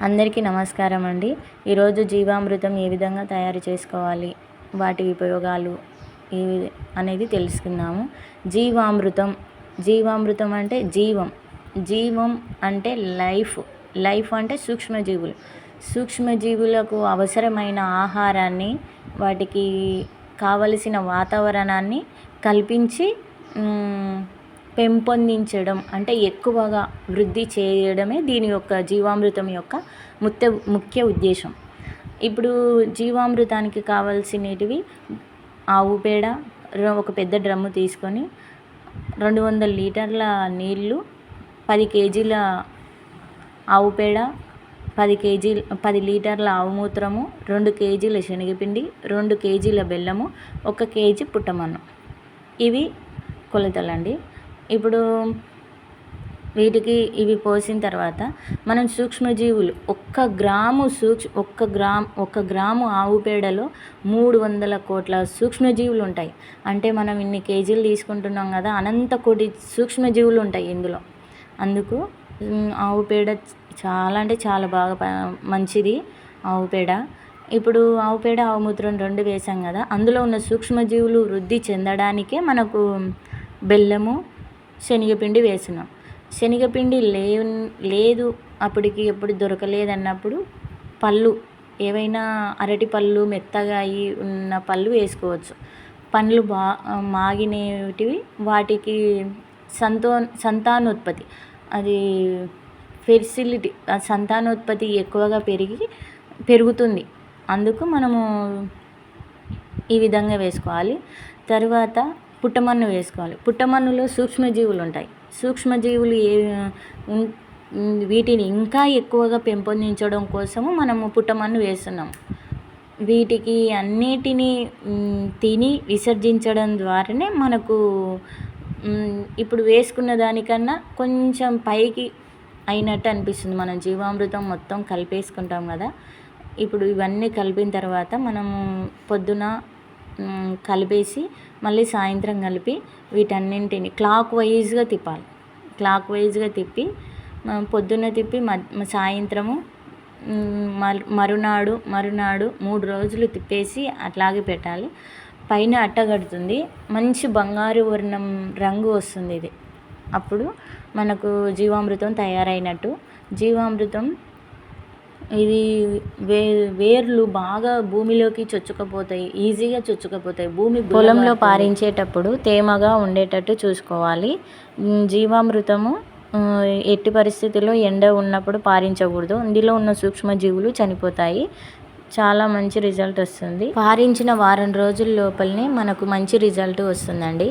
అందరికీ నమస్కారం అండి. ఈరోజు జీవామృతం ఏ విధంగా తయారు చేసుకోవాలి, వాటి ఉపయోగాలు అనేది తెలుసుకుందాము. జీవామృతం అంటే జీవం అంటే లైఫ్ అంటే సూక్ష్మజీవులకు అవసరమైన ఆహారాన్ని, వాటికి కావలసిన వాతావరణాన్ని కల్పించి పెంపొందించడం అంటే ఎక్కువగా వృద్ధి చేయడమే దీని యొక్క జీవామృతం యొక్క ముఖ్య ఉద్దేశం. ఇప్పుడు జీవామృతానికి కావాల్సినవి ఆవు పేడ, ఒక పెద్ద డ్రమ్ము తీసుకొని 200 లీటర్ల నీళ్ళు, 10 కేజీల ఆవు పేడ, 10 లీటర్ల ఆవు మూత్రము, 2 కేజీల శనగపిండి, 2 కేజీల బెల్లము, 1 కేజీ పుట్టమన్ను. ఇవి కొలతలండి. ఇప్పుడు ఇవి పోసిన తర్వాత మనం సూక్ష్మజీవులు 1 గ్రాము ఆవు పేడలో 300 కోట్ల సూక్ష్మజీవులు ఉంటాయి. అంటే మనం ఇన్ని కేజీలు తీసుకుంటున్నాం కదా, అనంత కోటి సూక్ష్మజీవులు ఉంటాయి ఇందులో. అందుకు ఆవు పేడ చాలా అంటే చాలా బాగా మంచిది ఆవు పేడ. ఇప్పుడు ఆవు పేడ, ఆవు మూత్రం 2 వేసాం కదా, అందులో ఉన్న సూక్ష్మజీవులు వృద్ధి చెందడానికే మనకు బెల్లము, శనగపిండి వేసినాం. శనగపిండి లేదు, ఎప్పుడు దొరకలేదన్నప్పుడు పళ్ళు ఏవైనా అరటి పళ్ళు, మెత్తగా అయి ఉన్న పళ్ళు వేసుకోవచ్చు. పండ్లు మాగినటివి, వాటికి సంతానోత్పత్తి, అది ఫెర్టిలిటీ, సంతానోత్పత్తి ఎక్కువగా పెరుగుతుంది. అందుకు మనము ఈ విధంగా వేసుకోవాలి. తర్వాత పుట్టమన్ను వేసుకోవాలి. పుట్టమన్నులో సూక్ష్మజీవులు ఉంటాయి. సూక్ష్మజీవులు వీటిని ఇంకా ఎక్కువగా పెంపొందించడం కోసము మనము పుట్టమన్ను వేస్తున్నాం. వీటికి అన్నిటినీ తిని విసర్జించడం ద్వారానే మనకు ఇప్పుడు వేసుకున్న దానికన్నా కొంచెం పైకి అయినట్టు అనిపిస్తుంది. మనం జీవామృతం మొత్తం కలిపేసుకుంటాం కదా. ఇప్పుడు ఇవన్నీ కలిపిన తర్వాత మనము పొద్దున కలిపేసి మళ్ళీ సాయంత్రం కలిపి వీటన్నింటిని క్లాక్ వైజ్గా తిప్పి పొద్దున్న తిప్పి సాయంత్రము మరునాడు 3 రోజులు తిప్పేసి అట్లాగే పెట్టాలి. పైన అట్టగడుతుంది, మంచి బంగారు వర్ణం రంగు వస్తుంది. ఇది అప్పుడు మనకు జీవామృతం తయారైనట్టు. జీవామృతం ఇది వేర్లు బాగా భూమిలోకి ఈజీగా చొచ్చుకుపోతాయి. పొలంలో పారించేటప్పుడు తేమగా ఉండేటట్టు చూసుకోవాలి. జీవామృతము ఎట్టి పరిస్థితుల్లో ఎండ ఉన్నప్పుడు పారించకూడదు. ఇందులో ఉన్న సూక్ష్మజీవులు చనిపోతాయి. చాలా మంచి రిజల్ట్ వస్తుంది. పారించిన వారం రోజుల లోపలనే మనకు మంచి రిజల్ట్ వస్తుందండి.